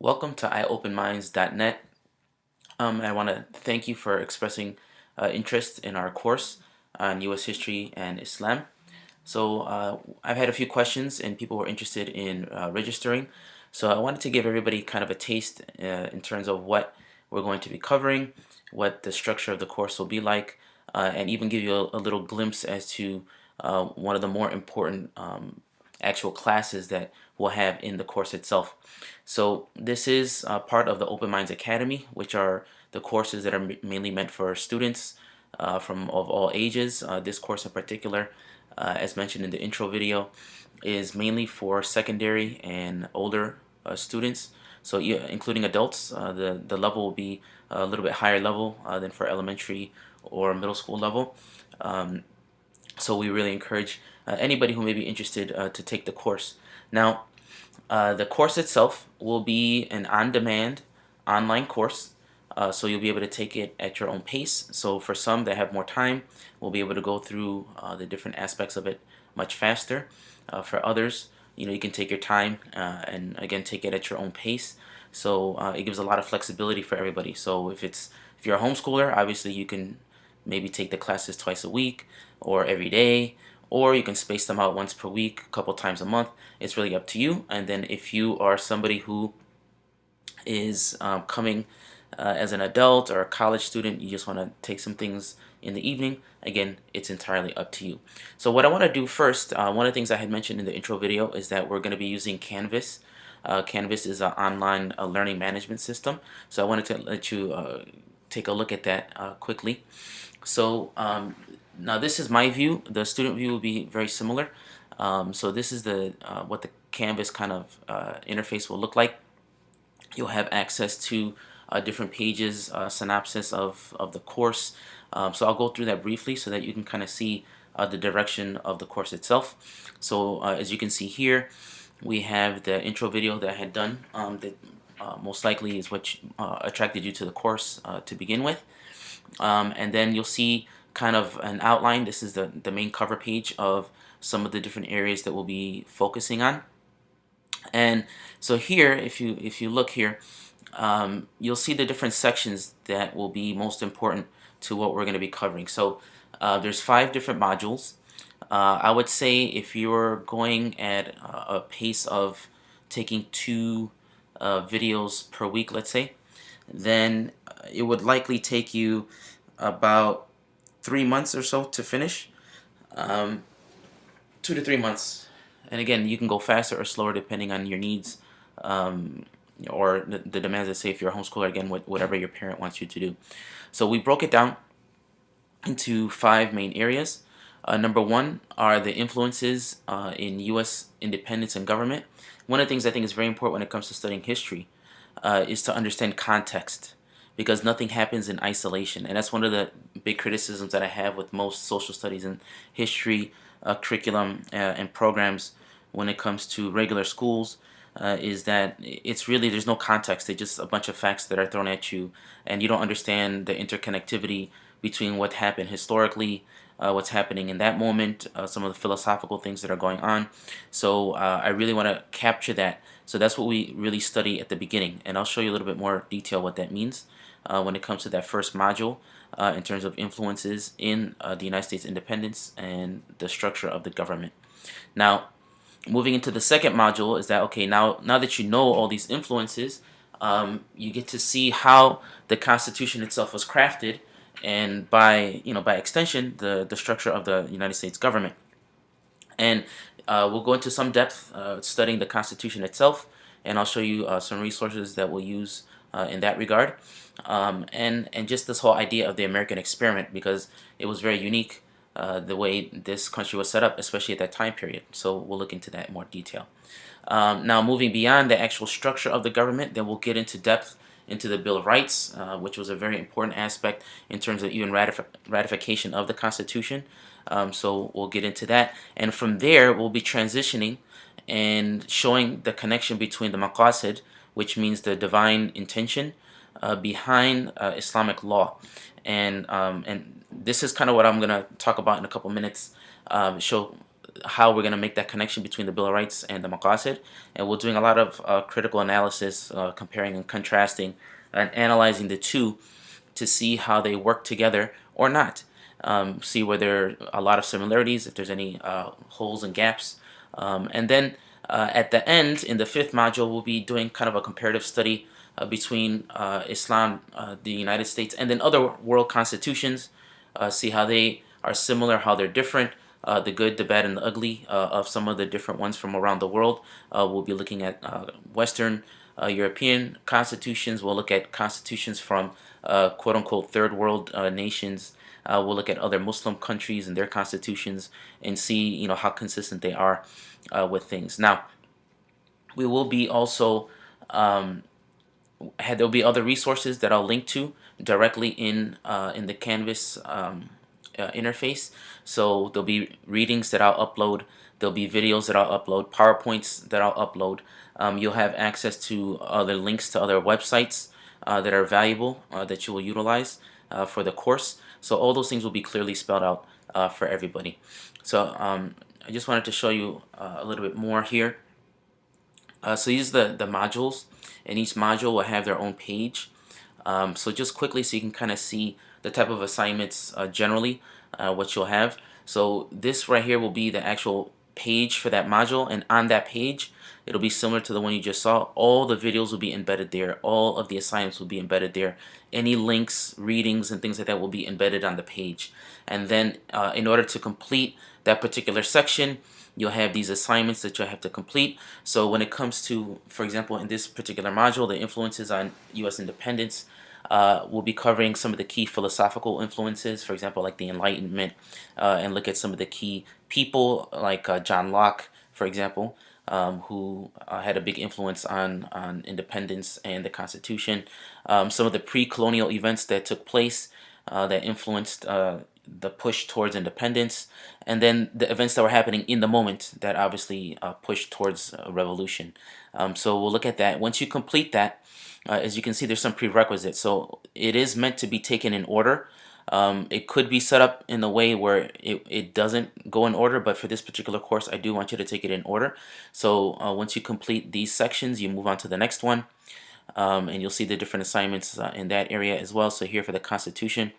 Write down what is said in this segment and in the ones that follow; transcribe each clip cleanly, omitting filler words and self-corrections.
Welcome to iopenminds.net. I want to thank you for expressing interest in our course on U.S. history and Islam. I've had a few questions and people were interested in registering. So I wanted to give everybody kind of a taste in terms of what we're going to be covering, what the structure of the course will be like, and even give you a little glimpse as to one of the more important actual classes that we'll have in the course itself. So this is part of the Open Minds Academy, which are the courses that are mainly meant for students from of all ages. This course in particular, as mentioned in the intro video, is mainly for secondary and older students. So yeah, including adults, the level will be a little bit higher level than for elementary or middle school level. Um, so we really encourage anybody who may be interested to take the course. Now, the course itself will be an on-demand online course, so you'll be able to take it at your own pace. So for some that have more time, we'll be able to go through the different aspects of it much faster. For others, you can take your time and again take it at your own pace. So it gives a lot of flexibility for everybody. So if you're a homeschooler, obviously you can maybe take the classes twice a week or every day, or you can space them out once per week, a couple times a month. It's really up to you. And then if you are somebody who is coming as an adult or a college student, you just want to take some things in the evening, again, it's entirely up to you. So what I want to do first, one of the things I had mentioned in the intro video is that we're going to be using Canvas. Canvas is an online learning management system. So I wanted to let you take a look at that quickly. So now this is my view. The student view will be very similar. So this is the what the Canvas kind of interface will look like. You'll have access to different pages, synopsis of the course. So I'll go through that briefly so that you can kind of see the direction of the course itself. So as you can see here, we have the intro video that I had done that most likely is what attracted you to the course to begin with. And then you'll see kind of an outline. This is the main cover page of some of the different areas that we'll be focusing on. And so here, if you look here, you'll see the different sections that will be most important to what we're going to be covering. So there's 5 different modules. I would say if you're going at a pace of taking 2 videos per week, let's say, then it would likely take you about 3 months or so to finish. 2 to 3 months. And again, you can go faster or slower depending on your needs or the demands. Let's say if you're a homeschooler, again, whatever your parent wants you to do. So we broke it down into 5 main areas. Number 1 are the influences in U.S. independence and government. One of the things I think is very important when it comes to studying history is to understand context, because nothing happens in isolation. And that's one of the big criticisms that I have with most social studies and history curriculum and programs when it comes to regular schools, is that it's really, there's no context. It's just a bunch of facts that are thrown at you, and you don't understand the interconnectivity between what happened historically, what's happening in that moment, some of the philosophical things that are going on. So I really want to capture that. So that's what we really study at the beginning, and I'll show you a little bit more detail what that means when it comes to that first module in terms of influences in the United States independence and the structure of the government. Now, moving into the second module is that, okay, now that you know all these influences, you get to see how the Constitution itself was crafted, and by extension, the structure of the United States government. And we'll go into some depth studying the Constitution itself, and I'll show you some resources that we'll use in that regard, and just this whole idea of the American experiment, because it was very unique the way this country was set up, especially at that time period. So we'll look into that in more detail. Now, moving beyond the actual structure of the government, then we'll get into depth into the Bill of Rights, which was a very important aspect in terms of even ratification of the Constitution. So we'll get into that. And from there, we'll be transitioning and showing the connection between the maqasid, which means the divine intention, behind Islamic law. And this is kind of what I'm going to talk about in a couple minutes, show how we're going to make that connection between the Bill of Rights and the Maqasid. And we're doing a lot of critical analysis, comparing and contrasting and analyzing the two to see how they work together or not. See where there are a lot of similarities, if there's any holes and gaps. And then at the end, in the fifth module, we'll be doing kind of a comparative study between Islam, the United States, and then other world constitutions. See how they are similar, how they're different, the good, the bad, and the ugly of some of the different ones from around the world. We'll be looking at Western European constitutions. We'll look at constitutions from quote unquote third world nations. We'll look at other Muslim countries and their constitutions and see, how consistent they are with things. Now, we will be also there'll be other resources that I'll link to directly in the Canvas interface. So there'll be readings that I'll upload. There'll be videos that I'll upload, PowerPoints that I'll upload. You'll have access to other links to other websites that are valuable that you will utilize for the course. So all those things will be clearly spelled out for everybody. So I just wanted to show you a little bit more here. So these are the modules, and each module will have their own page. So just quickly, so you can kind of see the type of assignments generally, what you'll have. So this right here will be the actual page for that module, and on that page, it'll be similar to the one you just saw. All the videos will be embedded there. All of the assignments will be embedded there. Any links, readings, and things like that will be embedded on the page. And then in order to complete that particular section, you'll have these assignments that you'll have to complete. So when it comes to, for example, in this particular module, the influences on U.S. independence, we'll be covering some of the key philosophical influences, for example, like the Enlightenment, and look at some of the key people, like John Locke, for example, who had a big influence on independence and the Constitution. Some of the pre-colonial events that took place that influenced the push towards independence, and then the events that were happening in the moment that obviously pushed towards a revolution. So we'll look at that. Once you complete that, as you can see, there's some prerequisites. So it is meant to be taken in order. It could be set up in a way where it doesn't go in order, but for this particular course, I do want you to take it in order. So once you complete these sections, you move on to the next one, and you'll see the different assignments in that area as well. So here for the Constitution,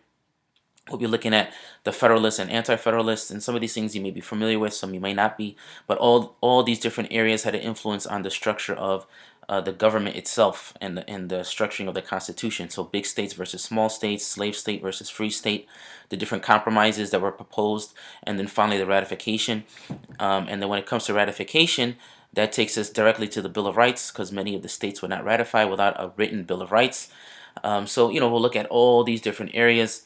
we'll be looking at the Federalists and Anti-Federalists, and some of these things you may be familiar with, some you may not be, but all these different areas had an influence on the structure of the government itself and the structuring of the Constitution. So big states versus small states, slave state versus free state, the different compromises that were proposed, and then finally the ratification. And then when it comes to ratification, that takes us directly to the Bill of Rights, because many of the states would not ratify without a written Bill of Rights. So we'll look at all these different areas.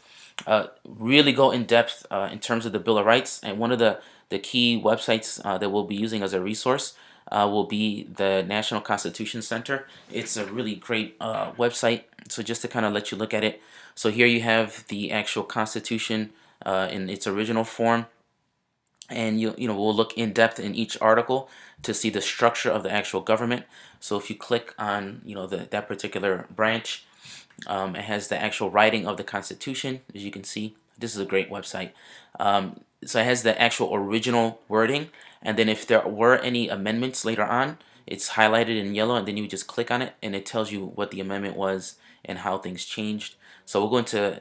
Really go in depth in terms of the Bill of Rights, and one of the key websites that we'll be using as a resource will be the National Constitution Center. It's a really great website. So just to kind of let you look at it. So here you have the actual Constitution in its original form, and we'll look in depth in each article to see the structure of the actual government. So if you click on that particular branch, it has the actual writing of the Constitution. As you can see, this is a great website. So it has the actual original wording, and then if there were any amendments later on, it's highlighted in yellow, and then you just click on it, and it tells you what the amendment was and how things changed. So we'll go into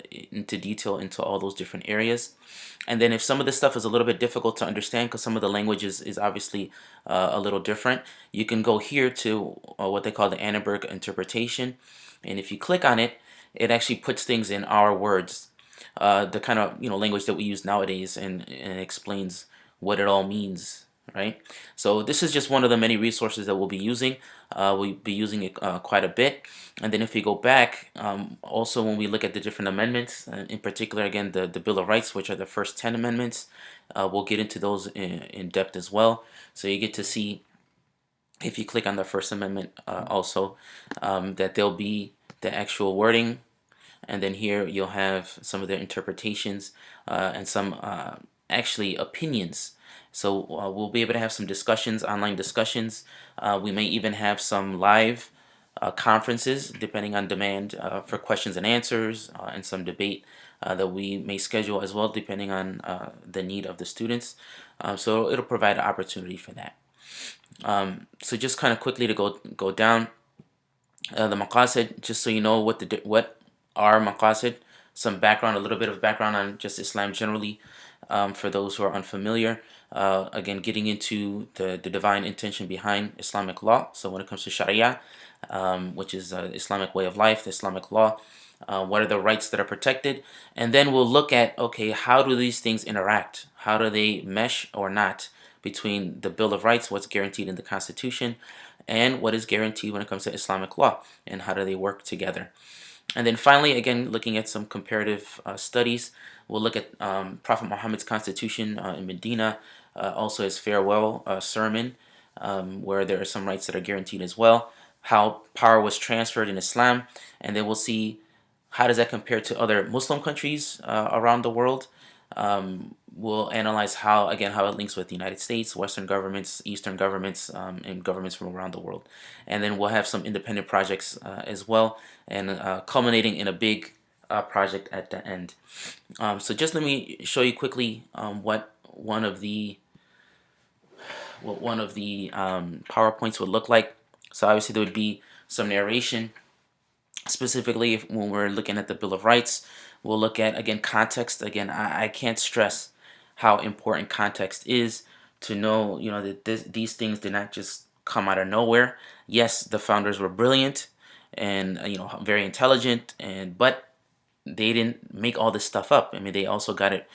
detail into all those different areas. And then if some of this stuff is a little bit difficult to understand, because some of the language is obviously a little different, you can go here to what they call the Annenberg interpretation. And if you click on it, it actually puts things in our words, the kind of language that we use nowadays, and explains what it all means, right? So this is just one of the many resources that we'll be using. We'll be using it quite a bit. And then if we go back, also when we look at the different amendments, in particular, again, the Bill of Rights, which are the first 10 amendments, we'll get into those in depth as well. So you get to see, if you click on the First Amendment also, that there'll be the actual wording, and then here you'll have some of their interpretations and some actually opinions. So we'll be able to have some discussions, online discussions. We may even have some live conferences, depending on demand, for questions and answers, and some debate that we may schedule as well, depending on the need of the students. So it'll provide an opportunity for that. So just kind of quickly to go down the maqasid, just so you know what are maqasid, some background, a little bit of background on just Islam generally, for those who are unfamiliar. Again, getting into the divine intention behind Islamic law. So when it comes to Sharia, which is Islamic way of life, the Islamic law, what are the rights that are protected, and then we'll look at, okay, how do these things interact? How do they mesh or not between the Bill of Rights, what's guaranteed in the Constitution, and what is guaranteed when it comes to Islamic law, and how do they work together? And then finally, again, looking at some comparative studies, we'll look at Prophet Muhammad's constitution in Medina, also his farewell sermon, where there are some rights that are guaranteed as well, how power was transferred in Islam, and then we'll see how does that compare to other Muslim countries around the world. We'll analyze how it links with the United States, Western governments, Eastern governments, and governments from around the world. And then we'll have some independent projects as well, and culminating in a big project at the end. So just let me show you quickly what one of the PowerPoints would look like. So obviously there would be some narration. Specifically, when we're looking at the Bill of Rights, we'll look at, again, context. Again, I can't stress how important context is, to know, that these things did not just come out of nowhere. Yes, the founders were brilliant and very intelligent, but they didn't make all this stuff up. I mean, they also got it,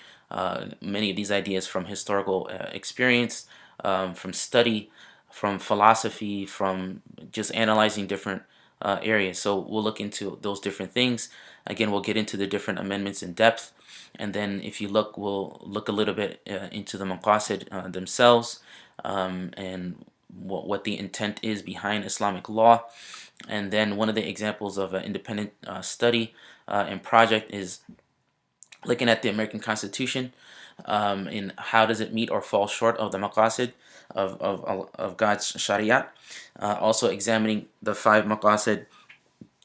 many of these ideas, from historical experience, from study, from philosophy, from just analyzing different areas. So we'll look into those different things. Again, we'll get into the different amendments in depth, and then if you look, we'll look a little bit into the maqasid themselves, and what the intent is behind Islamic law. And then one of the examples of an independent study and project is looking at the American Constitution, and how does it meet or fall short of the maqasid of God's Sharia. Also examining the 5 maqasid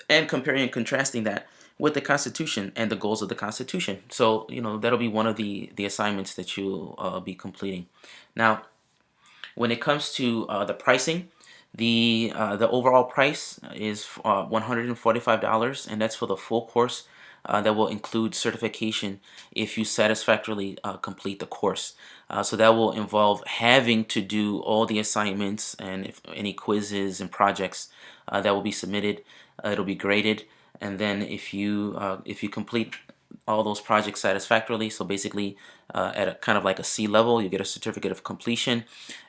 and comparing and contrasting that with the Constitution and the goals of the Constitution. So, that'll be one of the assignments that you'll be completing. Now, when it comes to the pricing, the overall price is $145, and that's for the full course. That will include certification if you satisfactorily complete the course. So that will involve having to do all the assignments, and if any quizzes and projects that will be submitted, it'll be graded. And then if you complete all those projects satisfactorily, so basically at a kind of like a C level, you get a certificate of completion.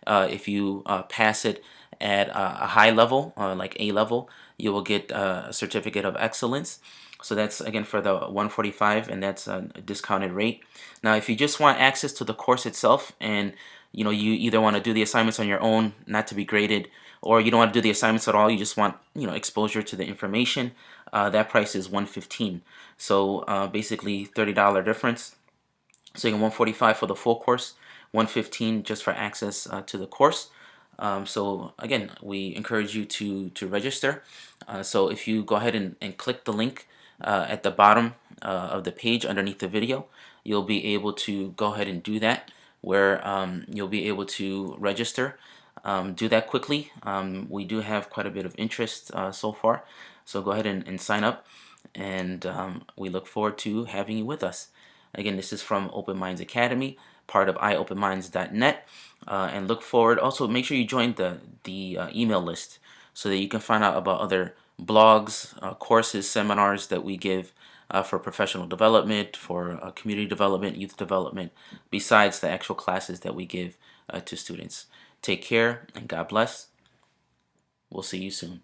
If you pass it at a high level, like A level, you will get a certificate of excellence. So that's, again, for the 145, and that's a discounted rate. Now, if you just want access to the course itself, and you either want to do the assignments on your own, not to be graded, or you don't want to do the assignments at all, you just want exposure to the information, that price is $115. So basically $30 difference. So you get $145 for the full course, $115 just for access to the course. So again, we encourage you to register. So if you go ahead and click the link at the bottom of the page underneath the video, you'll be able to go ahead and do that, where you'll be able to register. Do that quickly. We do have quite a bit of interest so far, so go ahead and sign up, and we look forward to having you with us. Again, this is from Open Minds Academy, part of iopenminds.net, and look forward. Also, make sure you join the email list so that you can find out about other blogs, courses, seminars that we give for professional development, for community development, youth development, besides the actual classes that we give to students. Take care, and God bless. We'll see you soon.